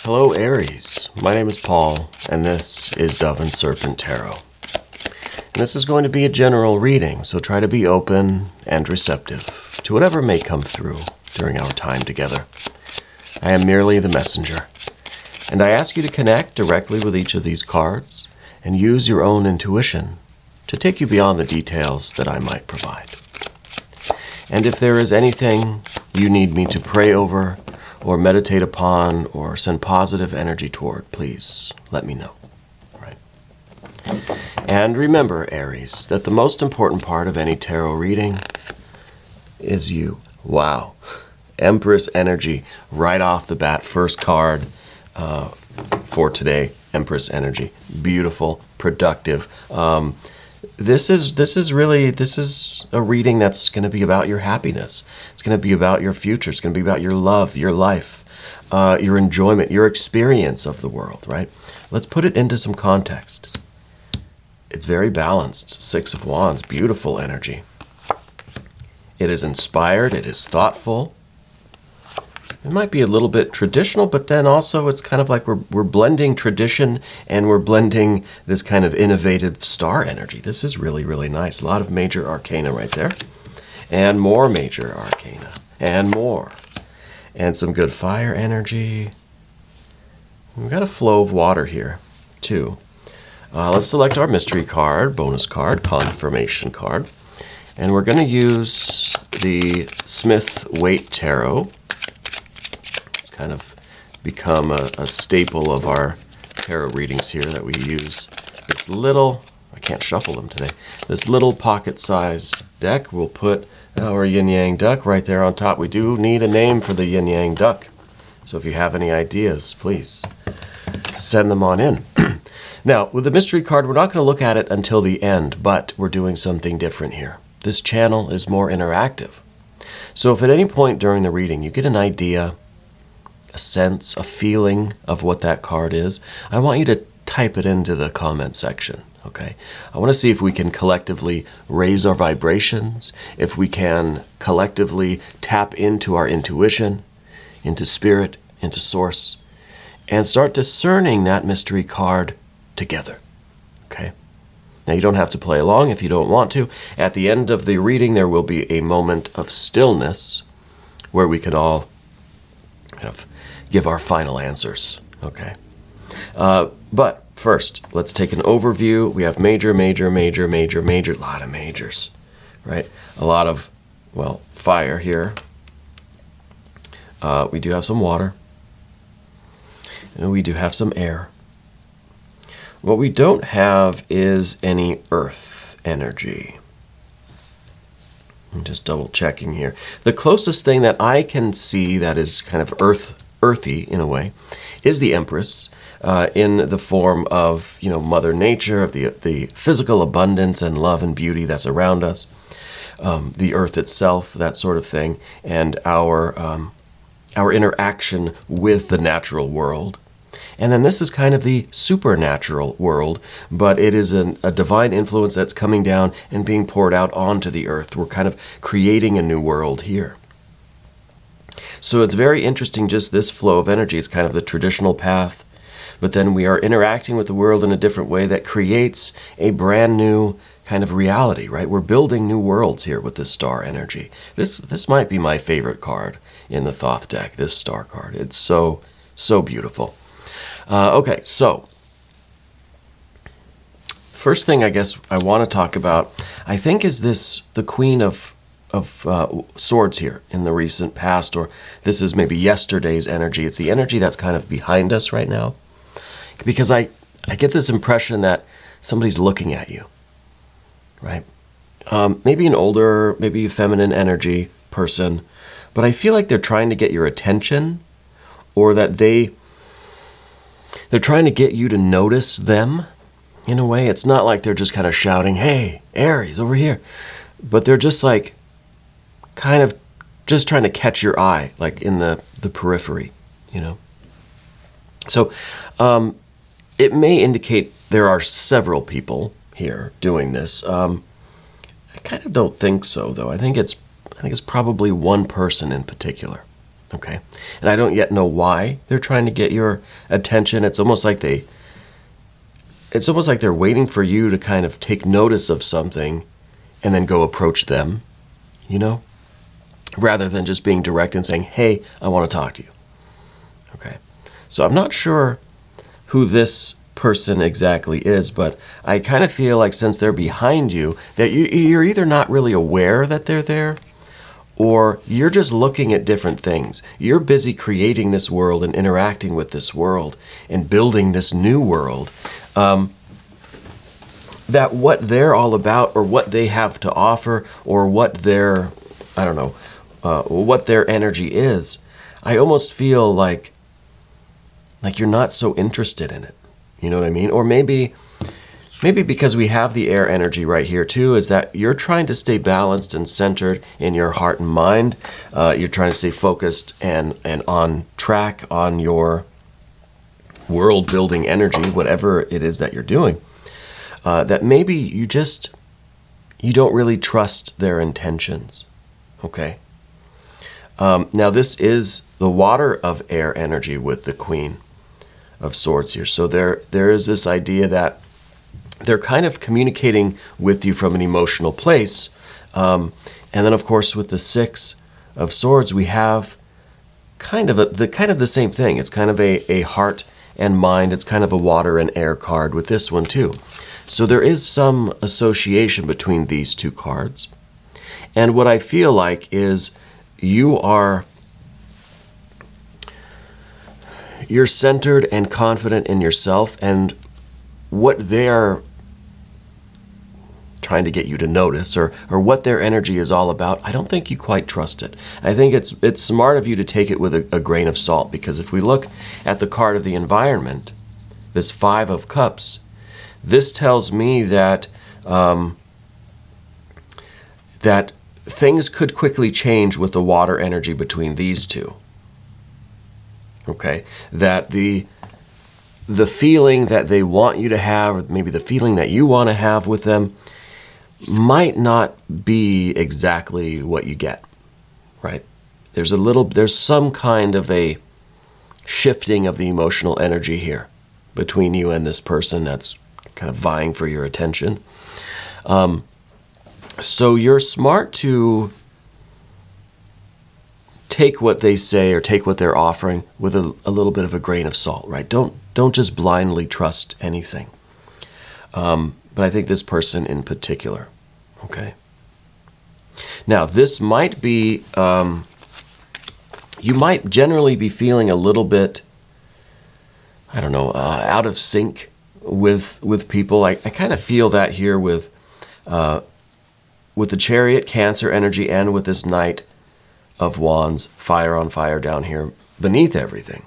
Hello Aries, my name is Paul, and this is Dove and Serpent Tarot. And this is going to be a general reading, so try to be open and receptive to whatever may come through during our time together. I am merely the messenger, and I ask you to connect directly with each of these cards and use your own intuition to take you beyond the details that I might provide. And if there is anything you need me to pray over, or meditate upon, or send positive energy toward, please let me know. Right? And remember, Aries, that the most important part of any tarot reading is you. Wow. Empress energy right off the bat. First card for today, Empress energy. Beautiful, productive. This is a reading that's going to be about your happiness. It's going to be about your future. It's going to be about your love, your life, your enjoyment, your experience of the world, right? Let's put it into some context. It's very balanced. Six of Wands, beautiful energy. It is inspired. It is thoughtful. It might be a little bit traditional, but then also it's kind of like we're blending tradition and we're blending this kind of innovative star energy. This is really, really nice. A lot of major arcana right there. And more major arcana. And more. And some good fire energy. We've got a flow of water here, too. Let's select our mystery card, bonus card, confirmation card. And we're going to use the Smith-Waite Tarot. Kind of become a staple of our tarot readings here that we use. This little, I can't shuffle them today, this little pocket-sized deck. We'll put our yin-yang duck right there on top. We do need a name for the yin-yang duck. So if you have any ideas, please send them on in. Now, with the mystery card, we're not going to look at it until the end, but we're doing something different here. This channel is more interactive. So if at any point during the reading you get an idea, a sense, a feeling of what that card is, I want you to type it into the comment section, okay? I want to see if we can collectively raise our vibrations, if we can collectively tap into our intuition, into spirit, into source, and start discerning that mystery card together, okay? Now, you don't have to play along if you don't want to. At the end of the reading, there will be a moment of stillness where we can all kind of give our final answers, okay? But first, let's take an overview. We have major, a lot of majors, right? A lot of, well, fire here. We do have some water. And we do have some air. What we don't have is any earth energy. I'm just double checking here. The closest thing that I can see that is kind of earthy in a way is the Empress in the form of, Mother Nature, of the physical abundance and love and beauty that's around us, the earth itself, that sort of thing, and our interaction with the natural world. And then this is kind of the supernatural world, but it is a divine influence that's coming down and being poured out onto the earth. We're kind of creating a new world here. So it's very interesting, just this flow of energy. It's kind of the traditional path, but then we are interacting with the world in a different way that creates a brand new kind of reality, right? We're building new worlds here with this star energy. This might be my favorite card in the Thoth deck, this star card. It's so, so beautiful. Okay, so first thing I guess I want to talk about, I think, is the Queen of Swords here in the recent past, or this is maybe yesterday's energy. It's the energy that's kind of behind us right now, because I get this impression that somebody's looking at you, right? Maybe an older, maybe feminine energy person, but I feel like they're trying to get your attention, or that they're trying to get you to notice them in a way. It's not like they're just kind of shouting, "Hey, Aries, over here," but they're just like kind of just trying to catch your eye, like in the periphery, So it may indicate there are several people here doing this. I kind of don't think so, though. I think it's probably one person in particular, Okay? And I don't yet know why they're trying to get your attention. It's almost like they're waiting for you to kind of take notice of something and then go approach them, you know? Rather than just being direct and saying, hey, I want to talk to you. Okay? So I'm not sure who this person exactly is, but I kind of feel like since they're behind you, that you're either not really aware that they're there, or you're just looking at different things. You're busy creating this world and interacting with this world and building this new world. That what they're all about, or what they have to offer, or what their, I don't know, what their energy is, I almost feel like you're not so interested in it. You know what I mean? Or maybe because we have the air energy right here too, is that you're trying to stay balanced and centered in your heart and mind. You're trying to stay focused and on track on your world building energy, whatever it is that you're doing. That maybe you don't really trust their intentions. Okay? Now this is the water of air energy with the Queen of Swords here. So there is this idea that they're kind of communicating with you from an emotional place. And then of course with the Six of Swords, we have kind of the same thing. It's kind of a heart and mind. It's kind of a water and air card with this one too. So there is some association between these two cards. And what I feel like is you're centered and confident in yourself, and what they're trying to get you to notice, or what their energy is all about, I don't think you quite trust it. I think it's smart of you to take it with a grain of salt, because if we look at the card of the environment, this Five of Cups, this tells me that that things could quickly change with the water energy between these two. Okay, that the feeling that they want you to have, or maybe the feeling that you want to have with them, might not be exactly what you get, right? There's some kind of a shifting of the emotional energy here between you and this person that's kind of vying for your attention. So you're smart to take what they say or take what they're offering with a little bit of a grain of salt, right? Don't just blindly trust anything. But I think this person in particular, okay? Now, this might be, you might generally be feeling a little bit, I don't know, out of sync with people. I kind of feel that here with the Chariot, Cancer energy, and with this Knight of Wands, fire on fire down here beneath everything.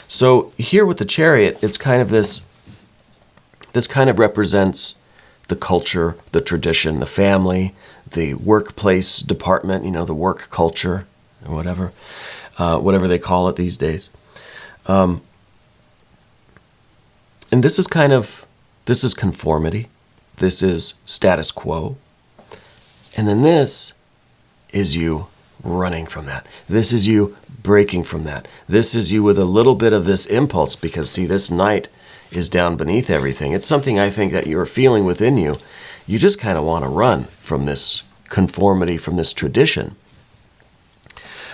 So here with the Chariot, it's kind of this kind of represents the culture, the tradition, the family, the workplace department, you know, the work culture, or whatever they call it these days. And this is conformity. This is status quo. And then this is you running from that. This is you breaking from that. This is you with a little bit of this impulse, because see, this Knight is down beneath everything. It's something I think that you're feeling within you. You just kind of want to run from this conformity, from this tradition,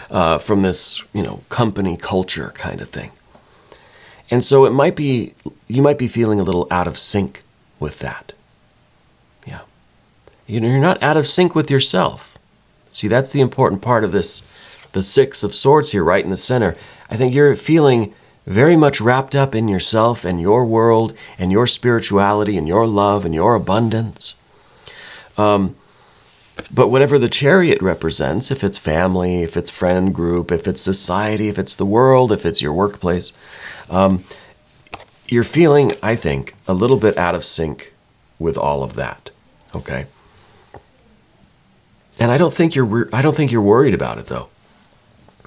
from this, company culture kind of thing. And so you might be feeling a little out of sync with that. Yeah. You're not out of sync with yourself. See, that's the important part of this, the Six of Swords here, right in the center. I think you're feeling very much wrapped up in yourself and your world and your spirituality and your love and your abundance. But whatever the Chariot represents, if it's family, if it's friend group, if it's society, if it's the world, if it's your workplace, you're feeling, I think, a little bit out of sync with all of that. Okay? And I don't think you're worried about it, though.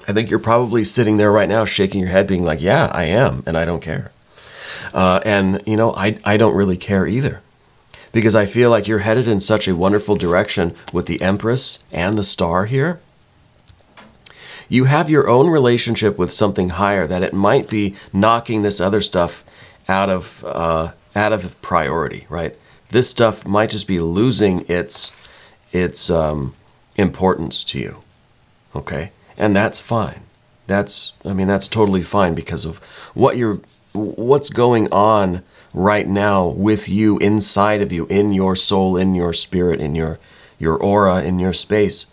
I think you're probably sitting there right now shaking your head being like, yeah, I am, and I don't care. I don't really care either, because I feel like you're headed in such a wonderful direction with the Empress and the Star here. You have your own relationship with something higher that it might be knocking this other stuff out of priority, right? This stuff might just be losing its importance to you, okay? And that's fine. That's totally fine because of what's going on right now with you, inside of you, in your soul, in your spirit, in your aura, in your space,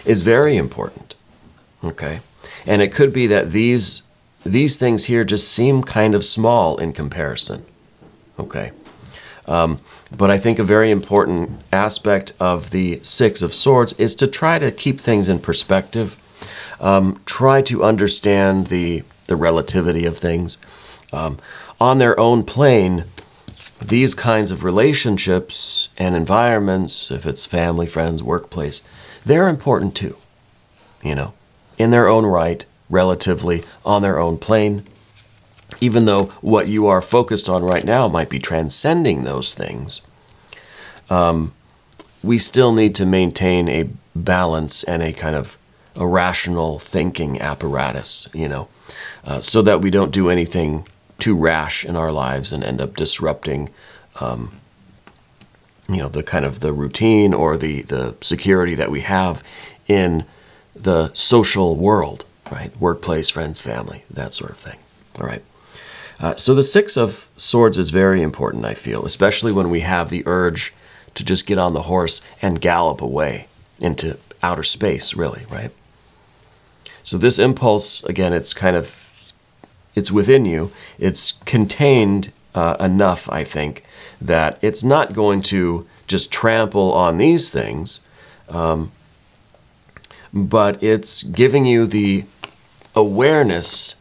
is very important, okay? And it could be that these things here just seem kind of small in comparison, okay? But I think a very important aspect of the Six of Swords is to try to keep things in perspective, try to understand the relativity of things. On their own plane, these kinds of relationships and environments, if it's family, friends, workplace, they're important too, in their own right, relatively, on their own plane. Even though what you are focused on right now might be transcending those things, we still need to maintain a balance and a kind of a rational thinking apparatus, so that we don't do anything too rash in our lives and end up disrupting, the kind of the routine or the security that we have in the social world, right? Workplace, friends, family, that sort of thing. All right. So the Six of Swords is very important, I feel, especially when we have the urge to just get on the horse and gallop away into outer space, really, right? So this impulse, again, it's within you. It's contained enough, I think, that it's not going to just trample on these things, but it's giving you the awareness,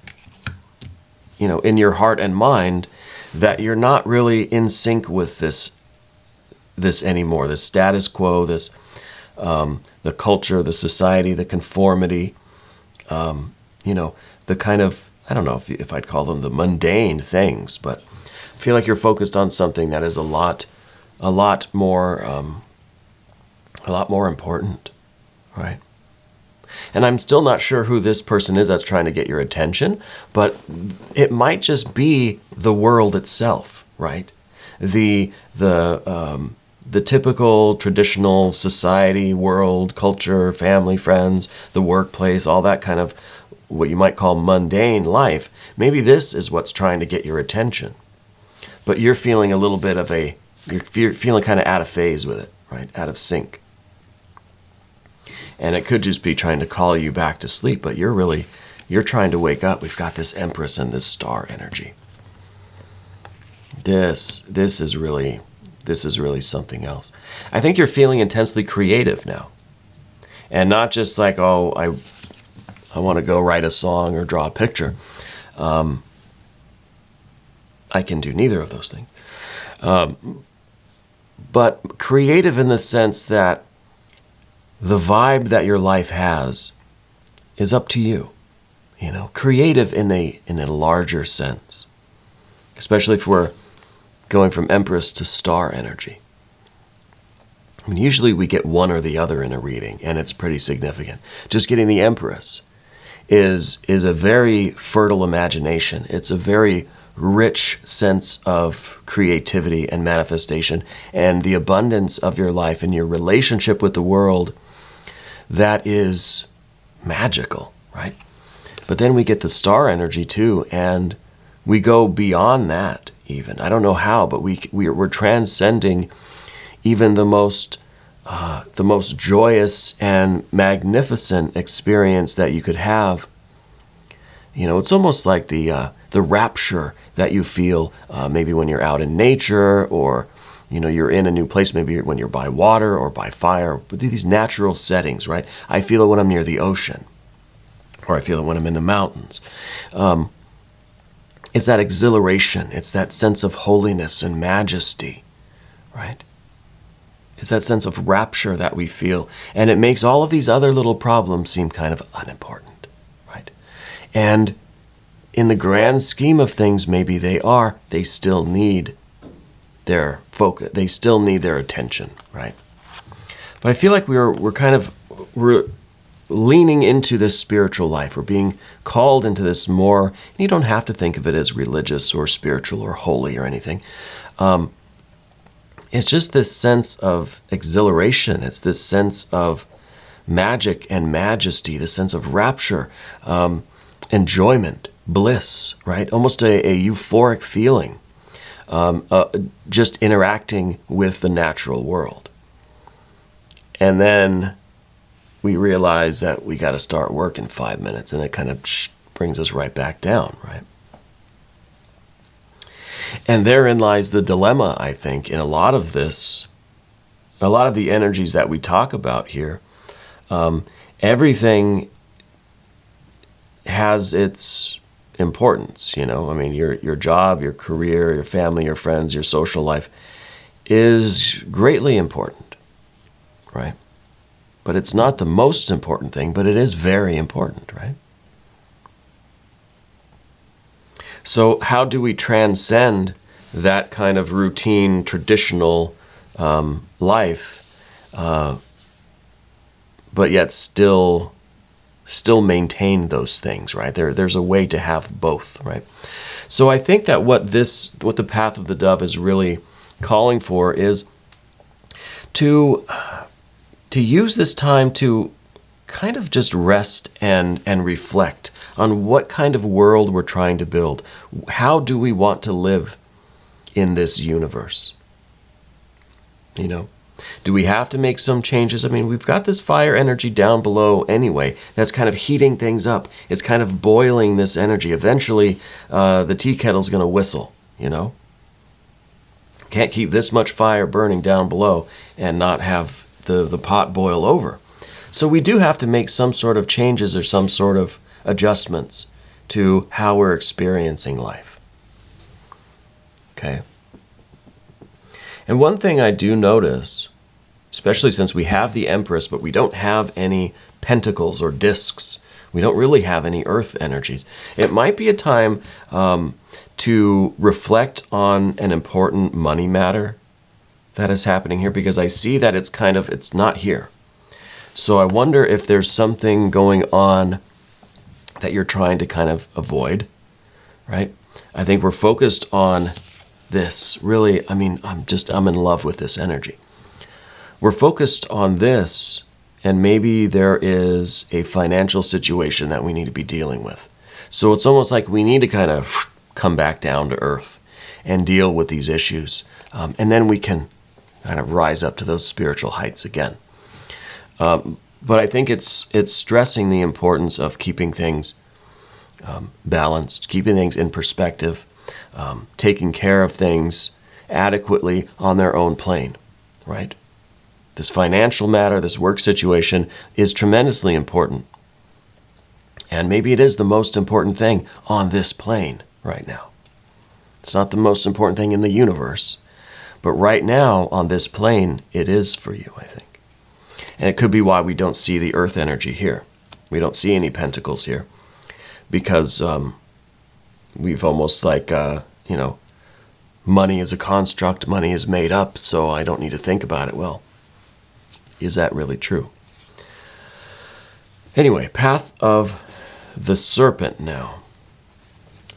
in your heart and mind, that you're not really in sync with this anymore. This status quo, the culture, the society, the conformity, the kind of, I don't know if I'd call them the mundane things, but I feel like you're focused on something that is a lot more important, right? And I'm still not sure who this person is that's trying to get your attention, but it might just be the world itself, right? The typical traditional society, world, culture, family, friends, the workplace, all that kind of what you might call mundane life. Maybe this is what's trying to get your attention. But you're feeling a little bit you're feeling kind of out of phase with it, right? Out of sync. And it could just be trying to call you back to sleep, but you're trying to wake up. We've got this Empress and this star energy. This is really something else. I think you're feeling intensely creative now. And not just like, oh, I want to go write a song or draw a picture. I can do neither of those things. But creative in the sense that the vibe that your life has is up to you. Creative in a larger sense, especially if we're going from Empress to star energy. I mean, usually we get one or the other in a reading, and it's pretty significant. Just getting the Empress is a very fertile imagination. It's a very rich sense of creativity and manifestation, and the abundance of your life and your relationship with the world that is magical, right? But then we get the star energy too, and we go beyond that even. I don't know how, but we're transcending even the most joyous and magnificent experience that you could have. It's almost like the rapture that you feel maybe when you're out in nature, or you're in a new place, maybe when you're by water or by fire, but these natural settings, right? I feel it when I'm near the ocean, or I feel it when I'm in the mountains. It's that exhilaration. It's that sense of holiness and majesty, right? It's that sense of rapture that we feel. And it makes all of these other little problems seem kind of unimportant, right? And in the grand scheme of things, maybe they still need their focus. They still need their attention, right? But I feel like we're leaning into this spiritual life, or being called into this more, and you don't have to think of it as religious or spiritual or holy or anything. It's just this sense of exhilaration. It's this sense of magic and majesty, the sense of rapture, enjoyment, bliss, right? Almost a euphoric feeling, just interacting with the natural world. And then we realize that we got to start work in 5 minutes, and it kind of brings us right back down, right? And therein lies the dilemma, I think, in a lot of this, a lot of the energies that we talk about here. Everything has its importance, you know. I mean, your job, your career, your family, your friends, your social life is greatly important, right? But it's not the most important thing, but it is very important, right? So how do we transcend that kind of routine, traditional life, but yet still maintain those things, right? There's a way to have both, right? So I think that what the path of the dove is really calling for is to use this time to kind of just rest and reflect on what kind of world we're trying to build. How do we want to live in this universe? You know, do we have to make some changes? I mean, we've got this fire energy down below anyway. That's kind of heating things up. It's kind of boiling this energy. Eventually, the tea kettle's going to whistle, you know? Can't keep this much fire burning down below and not have the pot boil over. So we do have to make some sort of changes or some sort of adjustments to how we're experiencing life. Okay? And one thing I do notice, especially since we have the Empress, but we don't have any pentacles or discs, we don't really have any earth energies, it might be a time to reflect on an important money matter that is happening here, because I see that it's not here. So I wonder if there's something going on that you're trying to kind of avoid, right? I think we're focused on this. Really, I mean, I'm in love with this energy. We're focused on this, and maybe there is a financial situation that we need to be dealing with. So it's almost like we need to kind of come back down to earth and deal with these issues. And then we can kind of rise up to those spiritual heights again. But I think it's stressing the importance of keeping things balanced, keeping things in perspective, taking care of things adequately on their own plane, right? This financial matter, this work situation is tremendously important. And maybe it is the most important thing on this plane right now. It's not the most important thing in the universe, but right now on this plane, it is for you, I think. And it could be why we don't see the earth energy here. We don't see any pentacles here because we've almost like, money is a construct, money is made up, so I don't need to think about it. Well, is that really true? Anyway, path of the serpent now.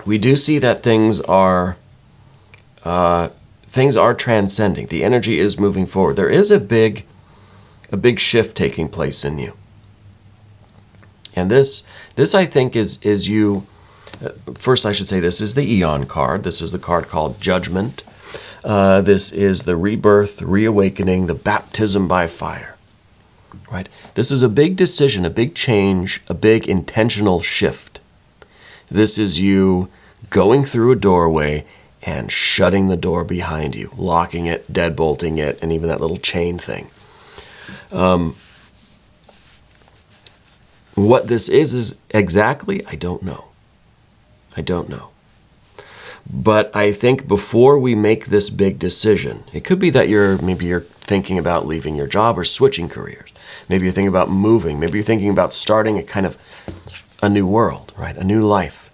We do see that things are transcending. The energy is moving forward. There is a big shift taking place in you. And this I think is you. First, I should say this is the Eon card. This is the card called Judgment. This is the rebirth, reawakening, the baptism by fire. Right? This is a big decision, a big change, a big intentional shift. This is you going through a doorway and shutting the door behind you, locking it, deadbolting it, and even that little chain thing. What this is exactly, I don't know. But I think before we make this big decision, it could be that you're thinking about leaving your job or switching careers. Maybe you're thinking about moving. Maybe you're thinking about starting a new world, right? A new life.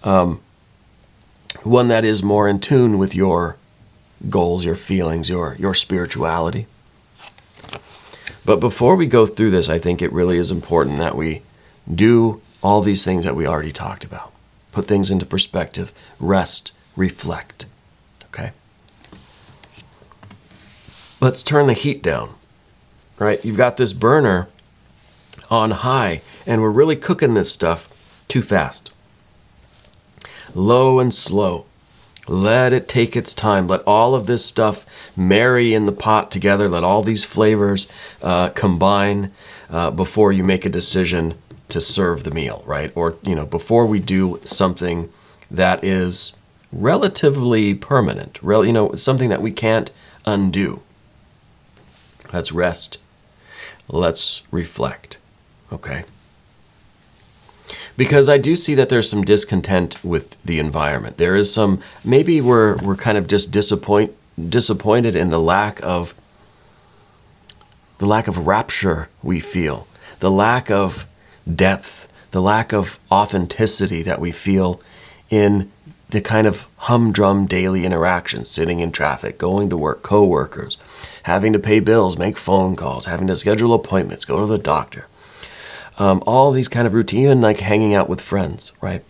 One that is more in tune with your goals, your feelings, your spirituality. But before we go through this, I think it really is important that we do all these things that we already talked about. Put things into perspective, rest, reflect. Okay? Let's turn the heat down, right? You've got this burner on high, and we're really cooking this stuff too fast. Low and slow. Let it take its time. Let all of this stuff marry in the pot together. Let all these flavors combine before you make a decision to serve the meal, right? Or, before we do something that is relatively permanent, something that we can't undo. Let's rest. Let's reflect, okay? Because I do see that there's some discontent with the environment. There is some, maybe we're kind of just disappointed in the lack of rapture we feel, the lack of depth, the lack of authenticity that we feel in the kind of humdrum daily interactions, sitting in traffic, going to work, coworkers, having to pay bills, make phone calls, having to schedule appointments, go to the doctor. All these kind of routine, even like hanging out with friends, right?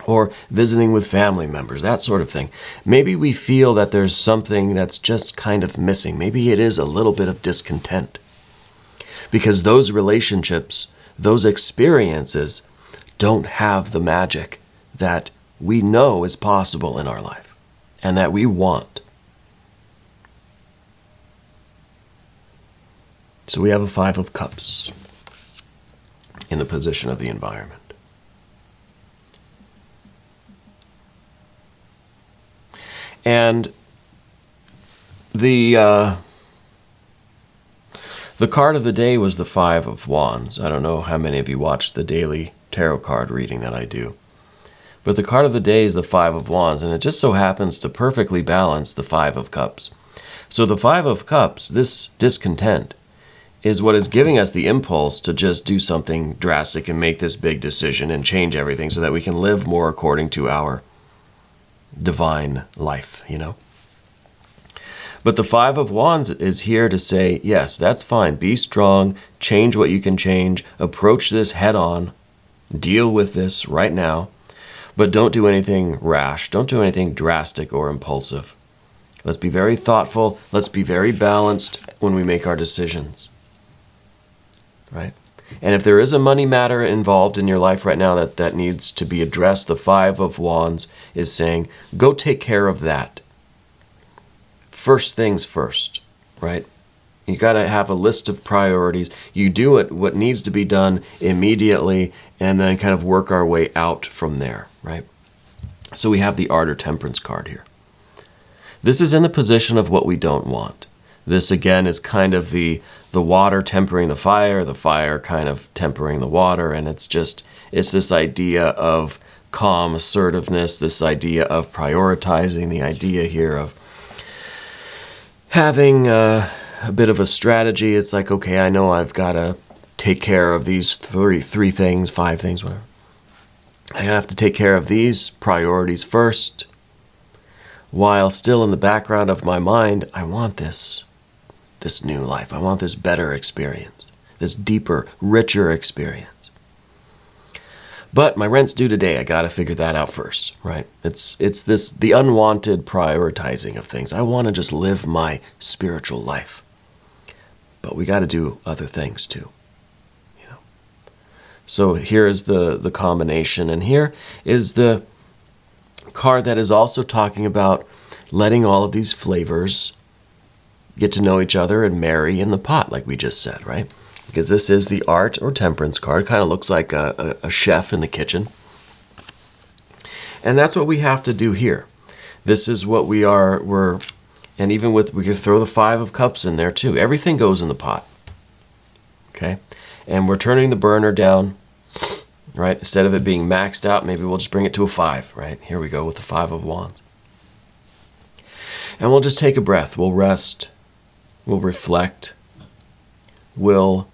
Or visiting with family members, that sort of thing. Maybe we feel that there's something that's just kind of missing. Maybe it is a little bit of discontent. Because those relationships, those experiences don't have the magic that we know is possible in our life and that we want. So we have a 5 of Cups in the position of the environment. And the card of the day was the 5 of Wands. I don't know how many of you watched the daily tarot card reading that I do. But the card of the day is the 5 of Wands, and it just so happens to perfectly balance the 5 of Cups. So the 5 of Cups, this discontent, is what is giving us the impulse to just do something drastic and make this big decision and change everything so that we can live more according to our divine life, But the 5 of Wands is here to say, yes, that's fine. Be strong. Change what you can change. Approach this head on. Deal with this right now. But don't do anything rash. Don't do anything drastic or impulsive. Let's be very thoughtful. Let's be very balanced when we make our decisions. Right? And if there is a money matter involved in your life right now that needs to be addressed, the 5 of Wands is saying, go take care of that. First things first, right? You got to have a list of priorities. You do what needs to be done immediately and then kind of work our way out from there, right? So we have the Art or Temperance card here. This is in the position of what we don't want. This, again, is kind of the water tempering the fire kind of tempering the water, and it's this idea of calm assertiveness, this idea of prioritizing, the idea here of having a bit of a strategy. It's like, okay, I know I've got to take care of these three things, 5 things, whatever. I have to take care of these priorities first, while still in the background of my mind, I want this new life. I want this better experience, this deeper, richer experience. But my rent's due today. I got to figure that out first, right? It's the unwanted prioritizing of things. I want to just live my spiritual life. But we got to do other things too. So here is the combination, and here is the card that is also talking about letting all of these flavors get to know each other and marry in the pot, like we just said, right? Because this is the Art or Temperance card. It kind of looks like a chef in the kitchen. And that's what we have to do here. This is what we're, and even we could throw the 5 of Cups in there too. Everything goes in the pot, okay? And we're turning the burner down, right? Instead of it being maxed out, maybe we'll just bring it to a 5, right? Here we go with the 5 of Wands. And we'll just take a breath. We'll rest. We'll reflect. We'll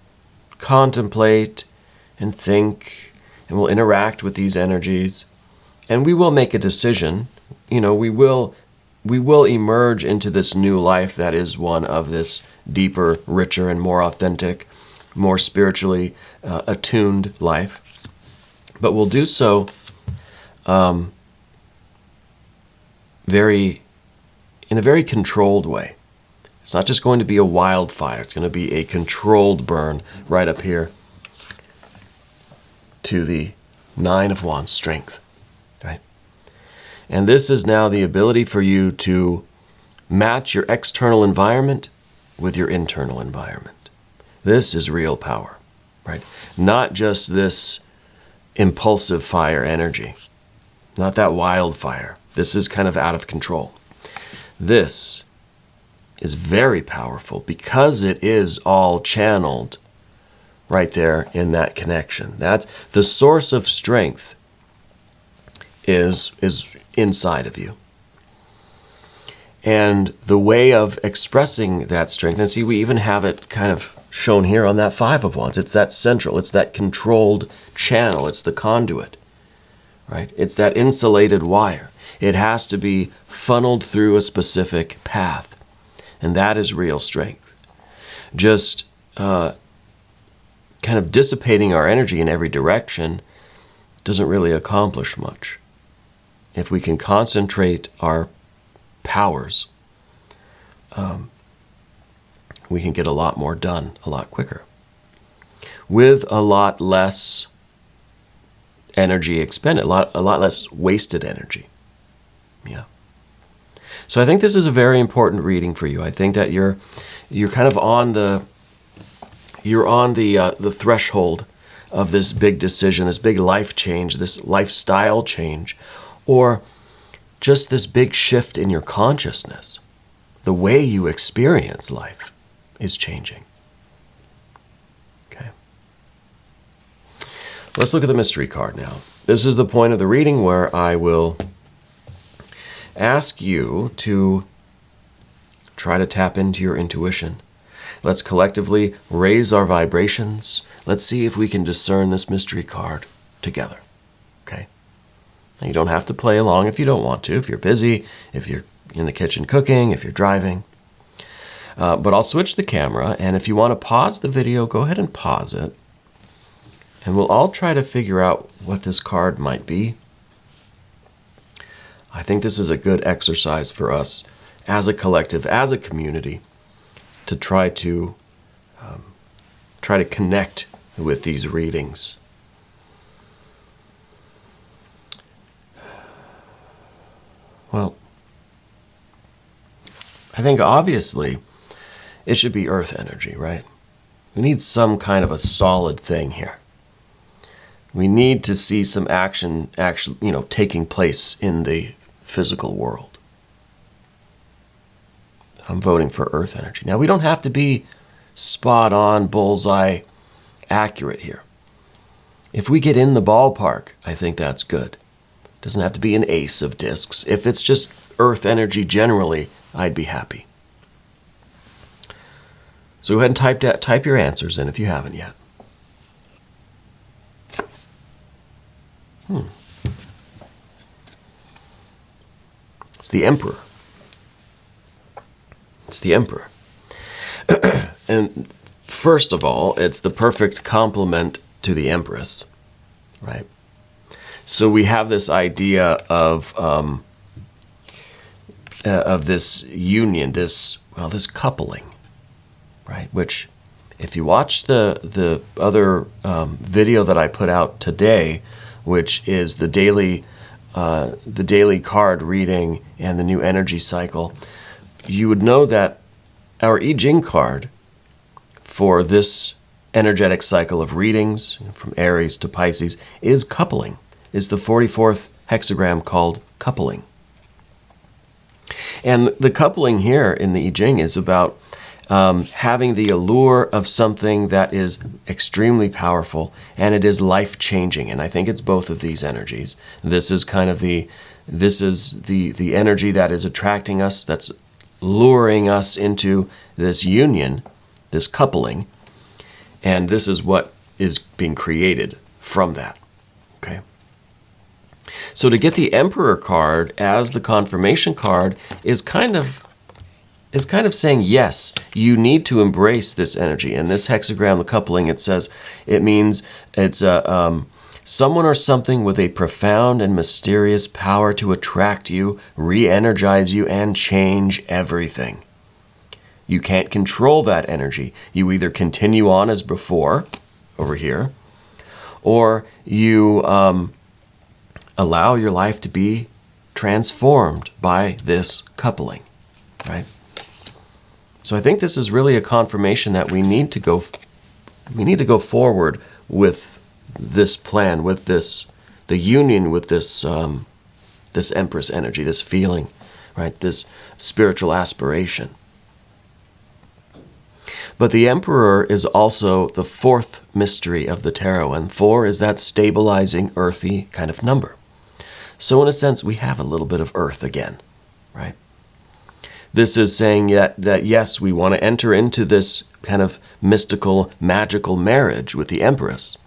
contemplate and think, and we'll interact with these energies. And we will make a decision. We will we will emerge into this new life that is one of this deeper, richer, and more authentic, more spiritually attuned life. But we'll do so in a very controlled way. It's not just going to be a wildfire. It's going to be a controlled burn right up here to the 9 of Wands, strength, right? And this is now the ability for you to match your external environment with your internal environment. This is real power, right? Not just this impulsive fire energy, not that wildfire. This is kind of out of control. This is very powerful because it is all channeled right there in that connection. That's the source of strength is inside of you. And the way of expressing that strength, and see, we even have it kind of shown here on that 5 of Wands. It's that central, it's that controlled channel, it's the conduit, right? It's that insulated wire. It has to be funneled through a specific path, and that is real strength. Just kind of dissipating our energy in every direction doesn't really accomplish much. If we can concentrate our powers, we can get a lot more done a lot quicker with a lot less energy expended, a lot less wasted energy. Yeah. So I think this is a very important reading for you. I think that you're kind of on the threshold of this big decision, this big life change, this lifestyle change, or just this big shift in your consciousness. The way you experience life is changing. Okay. Let's look at the mystery card now. This is the point of the reading where I will ask you to try to tap into your intuition. Let's collectively raise our vibrations. Let's see if we can discern this mystery card together. Okay? Now, you don't have to play along if you don't want to, if you're busy, if you're in the kitchen cooking, if you're driving. But I'll switch the camera, and if you want to pause the video, go ahead and pause it. And we'll all try to figure out what this card might be. I think this is a good exercise for us as a collective, as a community, to try to connect with these readings. Well, I think obviously it should be earth energy, right? We need some kind of a solid thing here. We need to see some action actually, taking place in the physical world. I'm voting for earth energy. Now, we don't have to be spot on, bullseye accurate here. If we get in the ballpark, I think that's good. It doesn't have to be an ace of discs. If it's just earth energy generally, I'd be happy. So go ahead and type your answers in if you haven't yet. It's the Emperor. It's the Emperor. And first of all, it's the perfect complement to the Empress, right? So we have this idea of this union, this coupling, right? Which, if you watch the other video that I put out today, which is the daily card reading and the new energy cycle, you would know that our Jing card for this energetic cycle of readings from Aries to Pisces is coupling, is the 44th hexagram called coupling. And the coupling here in the I Ching is about having the allure of something that is extremely powerful, and it is life-changing. And I think it's both of these energies. This is kind of the energy that is attracting us, that's luring us into this union, this coupling, and this is what is being created from that. Okay? So to get the Emperor card as the confirmation card is kind of saying, yes, you need to embrace this energy. In this hexagram, the coupling, it says, it means it's someone or something with a profound and mysterious power to attract you, re-energize you, and change everything. You can't control that energy. You either continue on as before, over here, or you allow your life to be transformed by this coupling, right? So I think this is really a confirmation that we need to go forward with this plan, with this, the union with this, this Empress energy, this feeling, right? This spiritual aspiration. But the Emperor is also the fourth mystery of the tarot, and 4 is that stabilizing, earthy kind of number. So in a sense, we have a little bit of earth again, right? This is saying that yes, we want to enter into this kind of mystical, magical marriage with the Empress.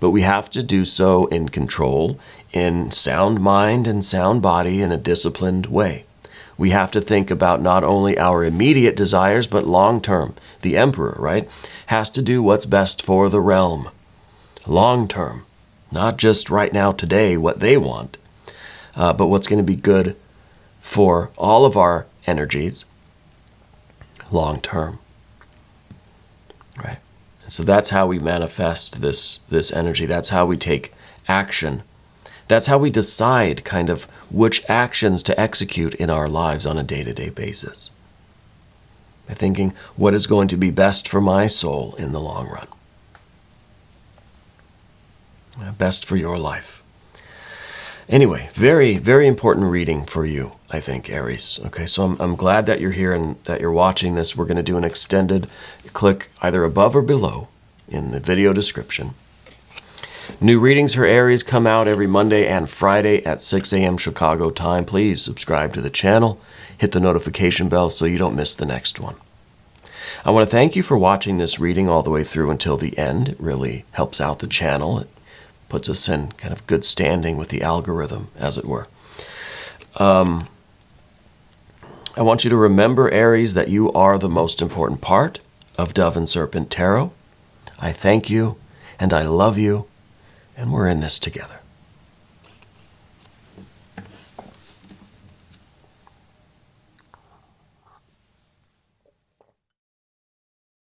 But we have to do so in control, in sound mind and sound body, in a disciplined way. We have to think about not only our immediate desires, but long-term. The Emperor, right, has to do what's best for the realm. Long-term. Not just right now, today, what they want, but what's going to be good for all of our energies long-term. Right? And so that's how we manifest this energy. That's how we take action. That's how we decide kind of which actions to execute in our lives on a day-to-day basis. By thinking, what is going to be best for my soul in the long run? Best for your life. Anyway, very, very important reading for you, I think, Aries. Okay, so I'm glad that you're here and that you're watching this. We're going to do an extended click either above or below in the video description. New readings for Aries come out every Monday and Friday at 6 a.m. Chicago time. Please subscribe to the channel. Hit the notification bell so you don't miss the next one. I want to thank you for watching this reading all the way through until the end. It really helps out the channel. It puts us in kind of good standing with the algorithm, as it were. I want you to remember, Aries, that you are the most important part of Dove and Serpent Tarot. I thank you, and I love you, and we're in this together.